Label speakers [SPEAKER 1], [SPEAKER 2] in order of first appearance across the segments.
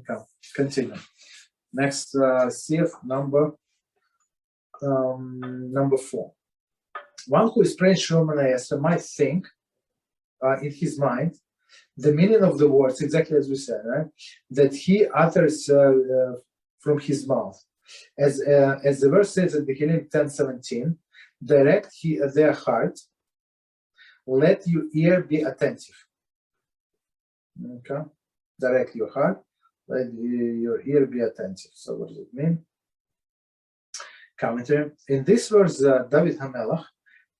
[SPEAKER 1] Okay. Continue. Next, CF number 4. One who is praying Shemoneh Esrei might think in his mind the meaning of the words, exactly as we said, right? That he utters from his mouth. As the verse says in Tehillim 10:17, direct their heart, let your ear be attentive. Okay? Direct your heart, let your ear be attentive. So what does it mean? Commentary. In this verse, David HaMelech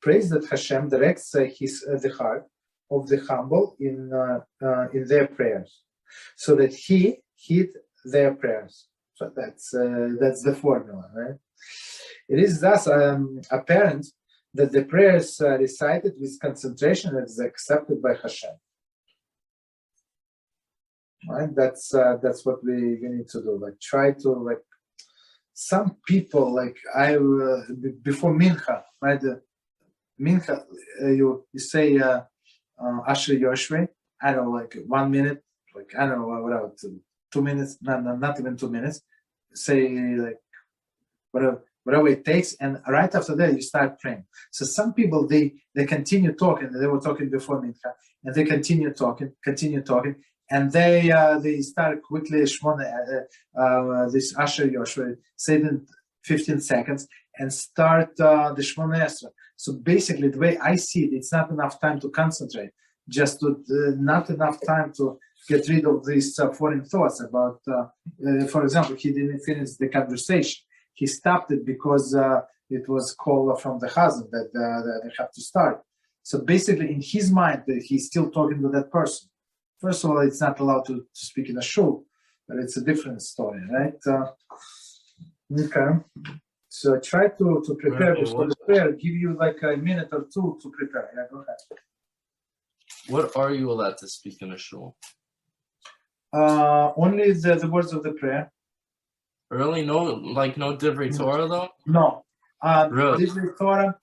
[SPEAKER 1] prays that HaShem directs the heart of the humble in their prayers, so that He heed their prayers. So that's the formula, right? It is thus apparent that the prayers recited with concentration is accepted by HaShem. Right? That's what we need to do. Like try to like. Some people like before Mincha, right? Mincha, you say Asher Yoshvei. I don't know, like 1 minute, like I don't know, whatever, 2 minutes, not even 2 minutes. Say like whatever it takes, and right after that you start praying. So some people they continue talking. They were talking before Mincha, and they continue talking, and they start quickly this Asher Yoshua, say it in 15 seconds, and start the Shemoneh Esrei. So basically, the way I see it, it's not enough time to concentrate, just not enough time to get rid of these foreign thoughts about, for example, he didn't finish the conversation. He stopped it because it was called from the husband that they have to start. So basically, in his mind, he's still talking to that person. First of all, it's not allowed to speak in a shul, but it's a different story, right? Okay. So try to prepare before the prayer. Give you like a minute or two to prepare. Yeah, go ahead.
[SPEAKER 2] What are you allowed to speak in a shul?
[SPEAKER 1] Only the words of the prayer.
[SPEAKER 2] Really? No Divrei Torah though?
[SPEAKER 1] No.
[SPEAKER 2] Really?
[SPEAKER 1] Divrei Torah.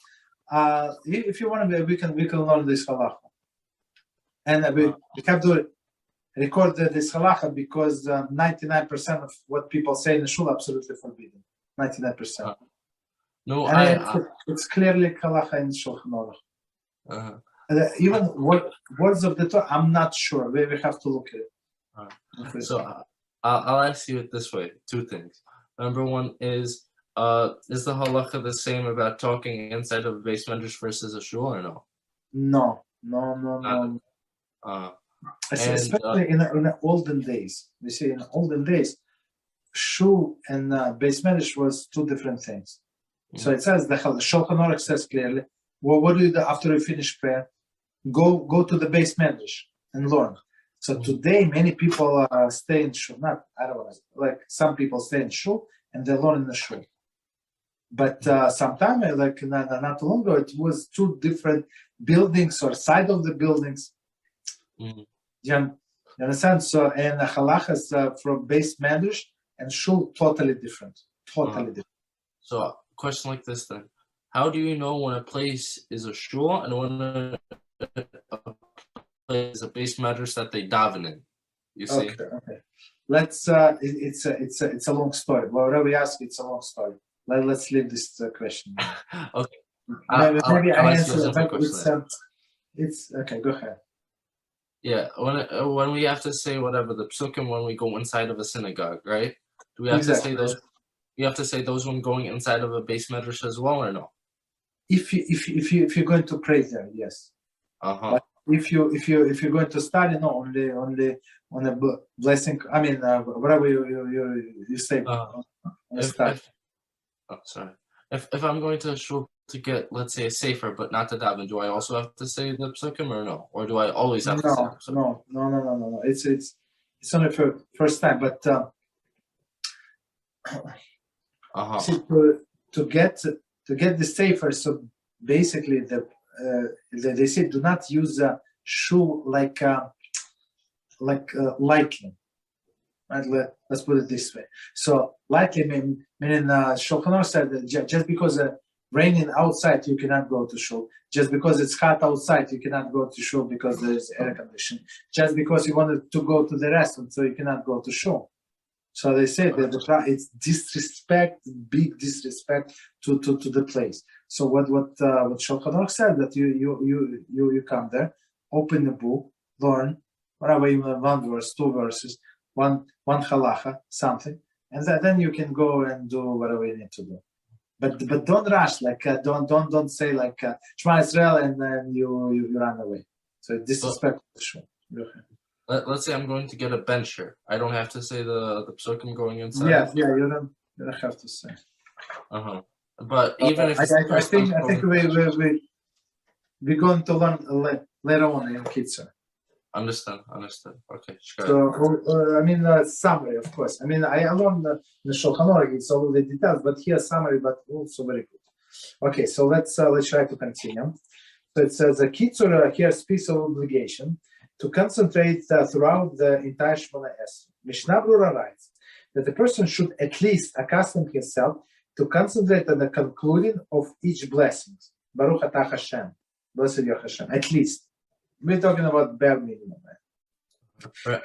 [SPEAKER 1] If you want to, we can learn this halacha. And we have to record this halacha because 99% of what people say in the shul absolutely forbidden. 99%.
[SPEAKER 2] No,
[SPEAKER 1] it's clearly halacha in Shulchan Aruch. Even words of the Torah, I'm not sure. We have to look at it.
[SPEAKER 2] So I'll ask you it this way: 2 things. Number one is the halacha the same about talking inside of a base medrash versus a shul or no?
[SPEAKER 1] No. Especially in the olden days. We see in the olden days, shul and base medrash was 2 different things. So it says the Shulchan Aruch says clearly, well, what do you do after you finish prayer? Go to the base medrash and learn. So today, many people stay in shul. Some people stay in shul and they learn in the shul. But sometime, like not long ago, it was 2 different buildings or side of the buildings. You understand? So, and halachas from base medrash and shul totally different. Different.
[SPEAKER 2] So, question like this then: how do you know when a place is a shul and when a place is a base medrash that they daven in? You see?
[SPEAKER 1] Okay. Let's. It's a long story. Whatever we ask, it's a long story. Let's leave this question.
[SPEAKER 2] Okay.
[SPEAKER 1] Maybe I answer
[SPEAKER 2] it, but
[SPEAKER 1] it's okay. Go ahead.
[SPEAKER 2] Yeah, when we have to say whatever the psukim when we go inside of a synagogue, right? Do we have to say those? We have to say those when going inside of a base medrash as well, or no?
[SPEAKER 1] If you're going to pray there, yes. But if you're going to study, no, only on a blessing. I mean, whatever you say.
[SPEAKER 2] If I'm going to a shul to get, let's say, a sefer, but not to daven, do I also have to say the psukim or no? Or do I always have to say the psukim?
[SPEAKER 1] No. It's only for first time, but see, to get the sefer. So basically, they say do not use a shul like lightly. Right? Let's put it this way. So lightly meaning Shulchan Aruch said that just because raining outside you cannot go to shul. Just because it's hot outside you cannot go to shul because there is air conditioning. Just because you wanted to go to the restaurant so you cannot go to shul. So they say that it's disrespect, big disrespect to the place. So what Shulchan Aruch said, that you come there, open the book, learn whatever, even one verse, two verses, one halacha, something, and then you can go and do whatever you need to do. But don't rush, like don't say like Shemoneh Esrei and then you run away. So disrespectful.
[SPEAKER 2] Let's say I'm going to get a bencher. I don't have to say the psukim going inside.
[SPEAKER 1] Yeah, you don't have to say.
[SPEAKER 2] But even if
[SPEAKER 1] I think we're going to learn later on in Kitzur.
[SPEAKER 2] Understand. Okay, sure.
[SPEAKER 1] So summary, of course. I learned the Shulchan Aruch, it's all the details, but here summary, but also very good. Okay, so let's try to continue. So it says a Kitzur here speaks of obligation to concentrate throughout the entire Shemoneh Esrei. Mishnah Brura writes that the person should at least accustom himself to concentrate on the concluding of each blessing. Baruch atah HaShem, blessed you HaShem, at least. We're talking about bare minimum.
[SPEAKER 2] Right.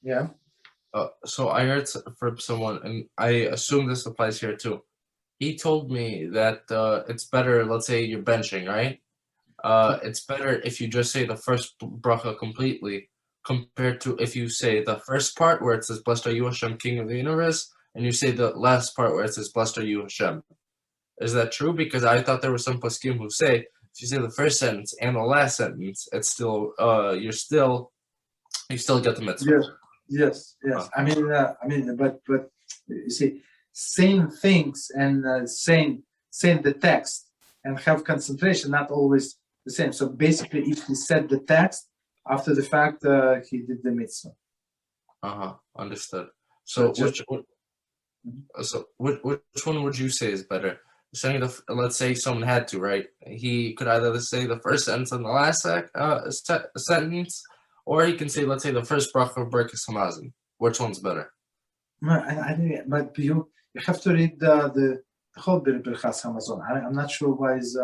[SPEAKER 1] Yeah.
[SPEAKER 2] So I heard from someone, and I assume this applies here too. He told me that it's better, let's say you're benching, right? It's better if you just say the first bracha completely, compared to if you say the first part where it says, blessed are you Hashem, King of the universe, and you say the last part where it says, blessed are you Hashem. Is that true? Because I thought there were some poskim who say, if you say the first sentence and the last sentence, it's still you still get the mitzvah.
[SPEAKER 1] Yes. But you see, saying things and saying the text and have concentration not always the same. So basically, if he said the text after the fact, he did the mitzvah.
[SPEAKER 2] Understood. So which one would you say is better? Saying let's say someone had to, right? He could either say the first sentence and the last sentence, or he can say, let's say, the first bracha of Bircas Hamazon. Which one's better?
[SPEAKER 1] But you have to read the whole Bircas Hamazon. I'm not sure why is.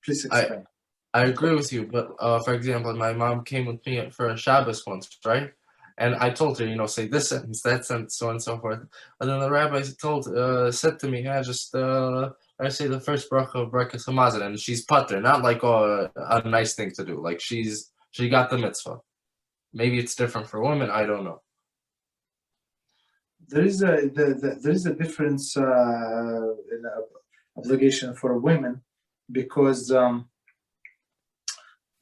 [SPEAKER 1] Please explain.
[SPEAKER 2] I agree with you, but for example, my mom came with me for a Shabbos once, right? And I told her, say this sentence, that sentence, so on and so forth. And then the rabbi said to me, I say the first bracha of Birkas Hamazon, and she's pater, not like a nice thing to do. Like she got the mitzvah. Maybe it's different for women. I don't know.
[SPEAKER 1] There is a difference in obligation for women because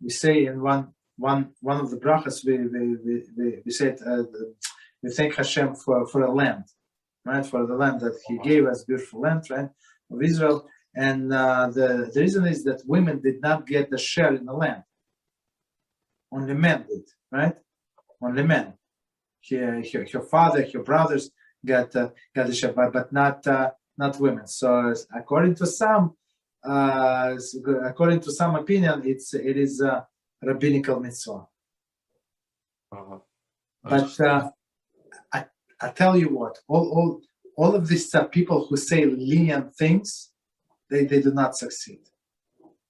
[SPEAKER 1] we say in one of the brachas we said we thank Hashem for the land, right? For the land that He gave us, beautiful land, right, of Israel. And the reason is that women did not get the share in the land. Only men did, right? Only men. Her father, her brothers got the share, but not women. So according to some opinion, it is a rabbinical mitzvah. But I tell you what, all of these people who say lenient things, they do not succeed.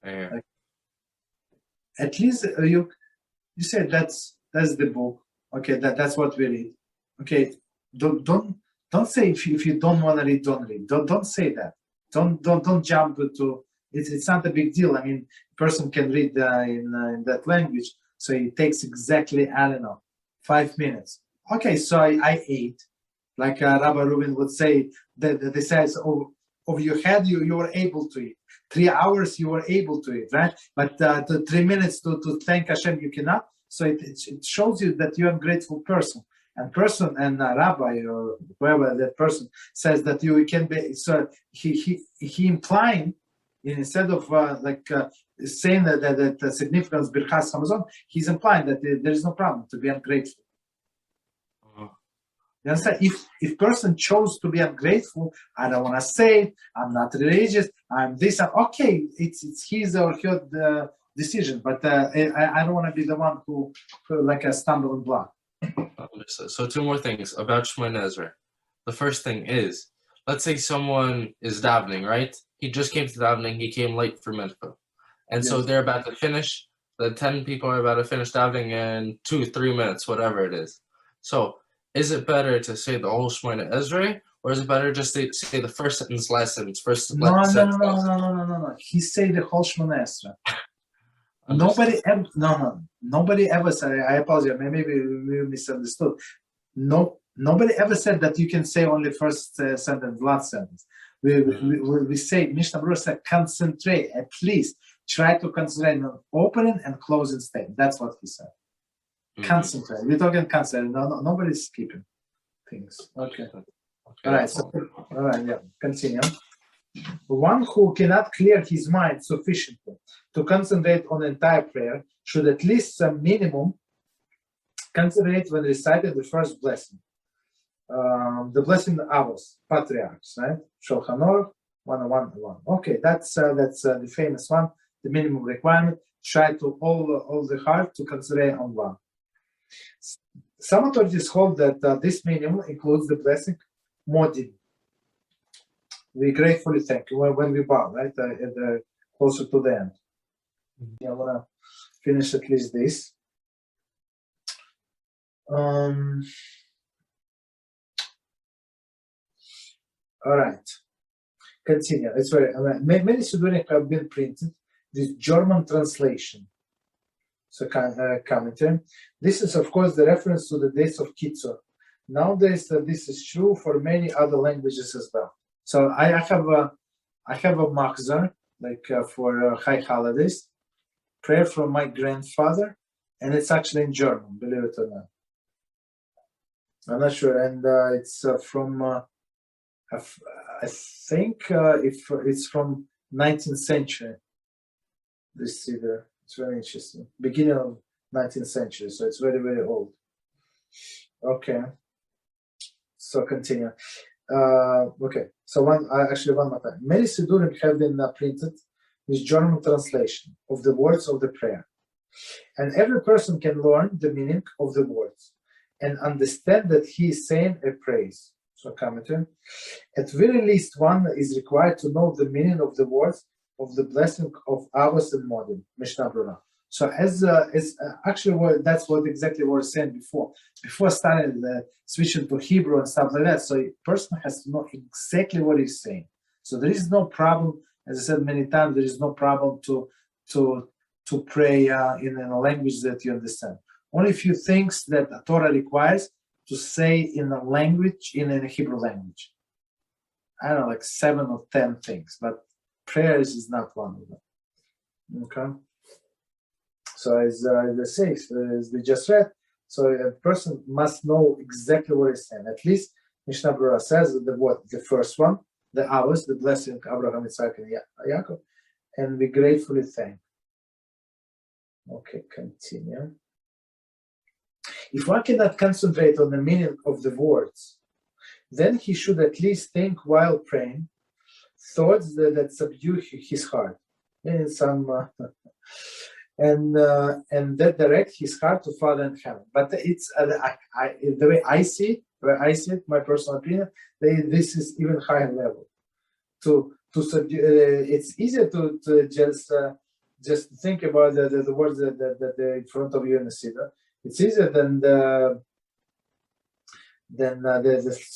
[SPEAKER 2] Yeah.
[SPEAKER 1] Like, at least you said that's the book. Okay, that's what we read. Okay, don't say if you don't want to read, don't read. Don't say that. Don't jump to. It's not a big deal. A person can read in that language, so it takes exactly 5 minutes. Okay, so I ate, like Rabbi Reuven would say. They says over your head you were able to eat. 3 hours you were able to eat, right? But the 3 minutes to thank Hashem you cannot. So it shows you that you're a grateful person. And rabbi or whoever that person says that you can be. So he implying, instead of saying that the significance of Birkas Hamazon, he's implying that there is no problem to be ungrateful. You understand? If person chose to be ungrateful, I don't want to say it, I'm not religious, I'm this, okay, it's his or her decision, but I don't want to be the one who like a stumbling block.
[SPEAKER 2] So 2 more things about Shemoneh Esrei. The first thing is, let's say someone is davening, right? He just came to davening, he came late for mincha. And so they're about to finish, the 10 people are about to finish davening in 2-3 minutes, whatever it is. So is it better to say the whole Shemoneh Esrei, or is it better just to say the first sentence, last sentence, first
[SPEAKER 1] No,
[SPEAKER 2] sentence, last sentence?
[SPEAKER 1] no. He say the whole Shemoneh Esrei. Nobody ever, nobody ever said, I apologize, maybe we misunderstood. No, nobody ever said that you can say only first sentence, last sentence. We say, Mishnah Berurah said, concentrate, at least try to concentrate on opening and closing statement. That's what he said. Concentrate. We're talking concentrate. Nobody's skipping things. Okay. All right. So, all right. Yeah. Continue. One who cannot clear his mind sufficiently to concentrate on entire prayer should at least some minimum concentrate when reciting the first blessing. The blessing of Avos, patriarchs, right? Shulchan Aruch 101. Okay, that's the famous one. The minimum requirement. Try to all the heart to concentrate on one. Some authorities hold that this minimum includes the blessing Modin. We gratefully thank you when we bow, right? Closer to the end. I want to finish at least this. All right. Continue. It's very many Sidurim have been printed with German translation. So commentary. This is of course the reference to the days of Kitzur. Nowadays this is true for many other languages as well. So I have a mussar like for high holidays, prayer from my grandfather, and it's actually in German, believe it or not. I'm not sure, and it's from I think if it's from 19th century. This either it's very interesting. Beginning of 19th century, so it's very, very old. Okay. So continue. Okay. So one more time. Many Sidurim have been printed with German translation of the words of the prayer, and every person can learn the meaning of the words and understand that he is saying a praise. So commentary. At very least, one is required to know the meaning of the words of the blessing of Avos and Modin, Mishnah Berurah. So as actually that's what exactly what I was saying before starting switching to Hebrew and stuff like that. So a person has to know exactly what he's saying. So there is no problem, as I said many times, there is no problem to pray in a language that you understand. Only a few things that the Torah requires to say in a language, in a Hebrew language. I don't know, like 7 or 10 things, but prayers is not one of them. Okay. So as I say, as we just read, so a person must know exactly what he's saying. At least Mishnah Berurah says the first one, the Avos, the blessing of Abraham, Isaac, and Yaakov, and we gratefully thank. Okay, continue. If one cannot concentrate on the meaning of the words, then he should at least think while praying thoughts that subdue his heart, and and that direct his heart to Father in heaven. But it's the way I see it, my personal opinion, this is even higher level. To subdue, it's easier to just think about the words that are in front of you in the Siddur. It's easier than the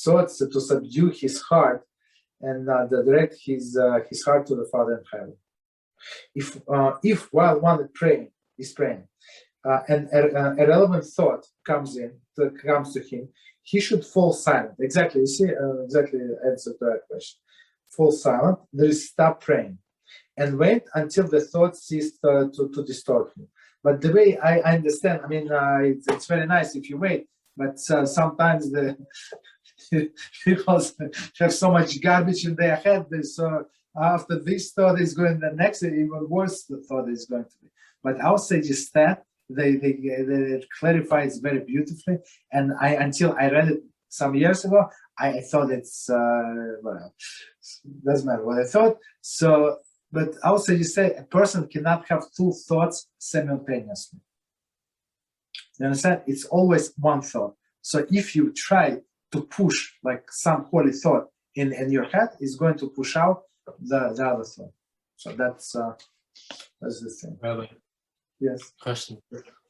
[SPEAKER 1] thoughts to subdue his heart and direct his heart to the Father in heaven. If while one is praying, and a relevant thought comes to him, he should fall silent. Exactly, you see, exactly the answer to that question. Fall silent. There is stop praying, and wait until the thought ceases to disturb him. But the way I understand, I mean, it's very nice if you wait, but sometimes the people have so much garbage in their head. So after this thought is going, the next even worse the thought is going to be. But our sages that they clarify it very beautifully. And until I read it some years ago, I thought it's well, doesn't matter what I thought. So. But also you say a person cannot have two thoughts simultaneously. You understand? It's always one thought. So if you try to push like some holy thought in your head, it's going to push out the other thought. So that's the thing.
[SPEAKER 2] Rabbi,
[SPEAKER 1] yes.
[SPEAKER 2] question.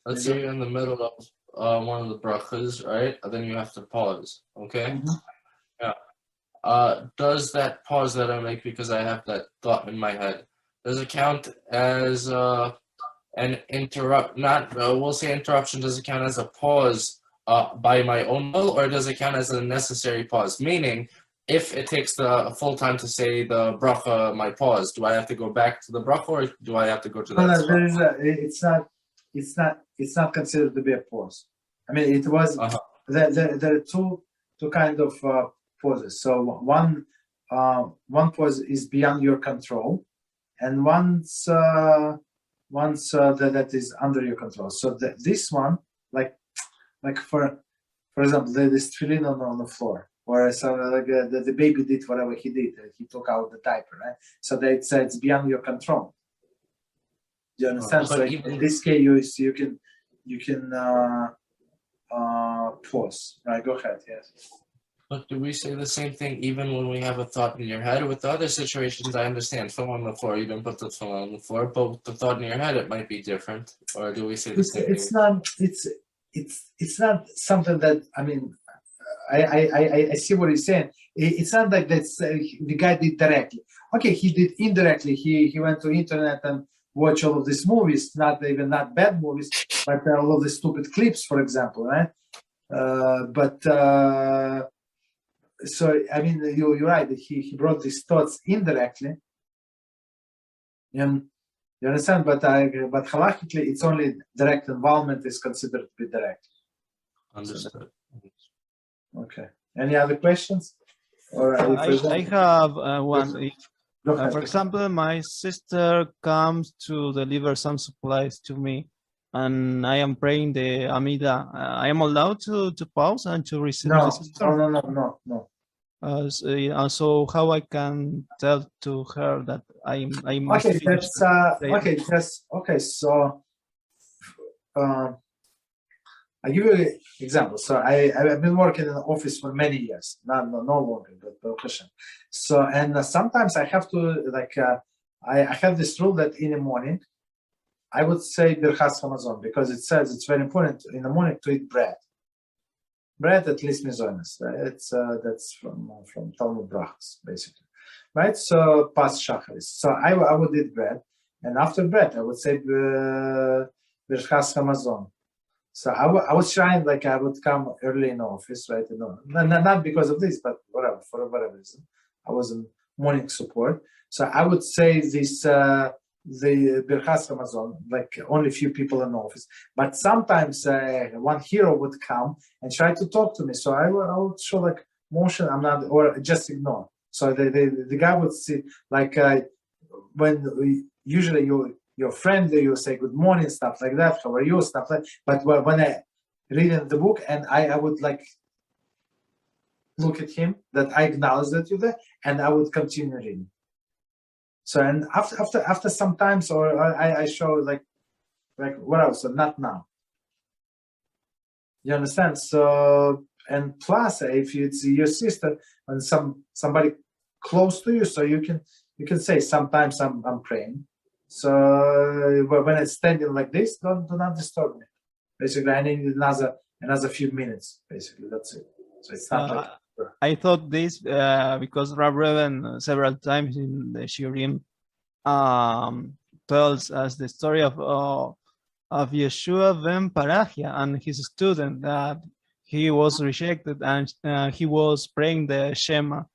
[SPEAKER 2] Let's say you're in the middle one of the brachas, right? And then you have to pause. Okay.
[SPEAKER 1] Mhm.
[SPEAKER 2] Yeah. Does that pause that I make because I have that thought in my head, does it count as an interrupt? Not we'll say interruption. Does it count as a pause by my own will, or does it count as a necessary pause? Meaning, if it takes the full time to say the bracha, my pause, do I have to go back to the bracha, or do I have to go to
[SPEAKER 1] No,
[SPEAKER 2] that
[SPEAKER 1] no,
[SPEAKER 2] spot?
[SPEAKER 1] there is it's not considered to be a pause. I mean, it was
[SPEAKER 2] Uh-huh.
[SPEAKER 1] there are two kind of pauses. So one pause is beyond your control, and once that is under your control. So this one, like for example, there's tefillin on the floor, or the baby did whatever he did. He took out the diaper, right? So that it's beyond your control. Do you understand? So in this case, you can pause. Right? Go ahead. Yes.
[SPEAKER 2] But do we say the same thing even when we have a thought in your head? With the other situations, I understand. Film on the floor, you don't put the film on the floor, but with the thought in your head, it might be different. Or do we say the same
[SPEAKER 1] It's
[SPEAKER 2] thing?
[SPEAKER 1] it's not something that, I mean, I see what he's saying. It's not like that's the guy did directly. Okay, he did indirectly. He went to internet and watched all of these movies, not bad movies, but all of the stupid clips, for example, right? So I mean, you're right. He brought these thoughts indirectly, and you understand. But halachically, it's only direct involvement is considered to be direct.
[SPEAKER 2] Understood.
[SPEAKER 1] Okay. Any other questions? Or
[SPEAKER 3] I have one.
[SPEAKER 1] Go
[SPEAKER 3] For example, my sister comes to deliver some supplies to me, and I am praying the Amidah. I am allowed to pause and to receive my sister.
[SPEAKER 1] No.
[SPEAKER 3] So how I can tell to her that I must
[SPEAKER 1] Okay,
[SPEAKER 3] finish
[SPEAKER 1] that's okay. So I give you an example. So I've been working in an office for many years, no longer, but profession. So and sometimes I have to I have this rule that in the morning I would say Bircas because it says it's very important in the morning to eat bread. Bread at least mizonos. It's that's from Talmud Brachas basically, right? So pas shacharis. So I would eat bread, and after bread I would say Bircas Hamazon. So I was trying, I would come early in the office, right? Not because of this, but whatever, for whatever reason. I was in morning support. So I would say this, the Bircas Hamazon, only few people in the office. But sometimes one hero would come and try to talk to me. So I would show motion, I'm not, or just ignore. So the guy would see, when usually you're friendly, you say good morning, stuff like that, how are you, stuff like that. But when I read in the book and I would look at him, that I acknowledge that you're there, and I would continue reading. So and after some times, or I show what else? So not now. You understand? So and plus, if it's your sister and somebody close to you, so you can say sometimes I'm praying. So when it's standing like this, do not disturb me. Basically, I need another few minutes. Basically, that's it. So it's not
[SPEAKER 3] I thought this because Reuven several times in the Shiurim tells us the story of Yeshua ben Parachia and his student that he was rejected and he was praying the Shema,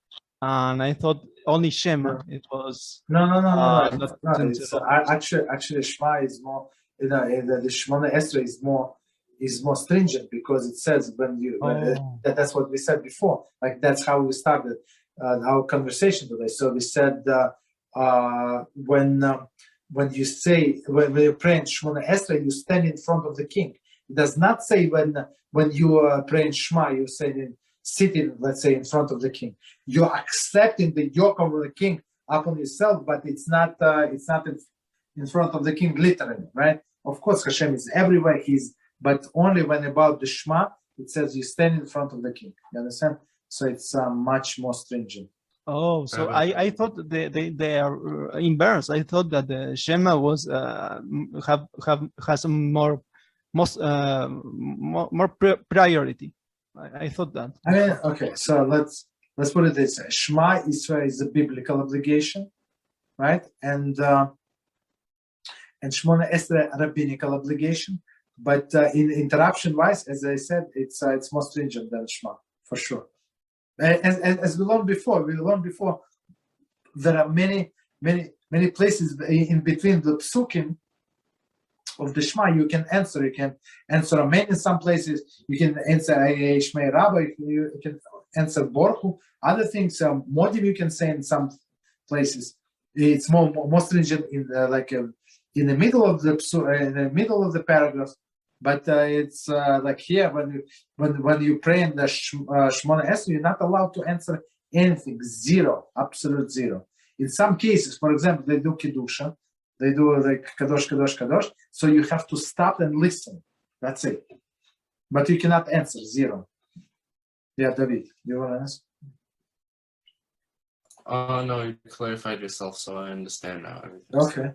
[SPEAKER 3] and I thought only Shema. It was
[SPEAKER 1] no. It's actually Shema is more. The Shemoneh Esrei is more stringent because it says that's what we said before. That's how we started our conversation today. So we said when you say when you pray in Shemoneh Esrei, you stand in front of the king. It does not say when you pray in Shema, you sitting, let's say, in front of the king. You're accepting the yoke of the king upon yourself, but it's not in front of the king literally, right? Of course, HaShem is everywhere. But only when about the Shema, it says you stand in front of the king. You understand? So it's much more stringent.
[SPEAKER 3] Oh, so I thought they are inverse. I thought that the Shema was has more priority. I thought that.
[SPEAKER 1] I mean, okay, so let's put it this way. Shema Israel is a biblical obligation, right? And Shemoneh Esrei a rabbinical obligation. But in interruption-wise, as I said, it's more stringent than Shema, for sure. As we learned before, there are many places in between the psukim of the Shema you can answer. You can answer Amen in some places. You can answer Shmei Rabbi. You can answer Baruch Hu. Other things, Modim you can say in some places. It's more stringent in in the middle of the paragraph. But it's like here when you pray in the Shemoneh Esrei, you're not allowed to answer anything. Zero, absolute zero. In some cases, for example, they do Kiddusha, they do like Kadosh, Kadosh, Kadosh. So you have to stop and listen. That's it. But you cannot answer. Zero. Yeah, David, you want to answer?
[SPEAKER 2] No, you clarified yourself, so I understand now.
[SPEAKER 1] Okay.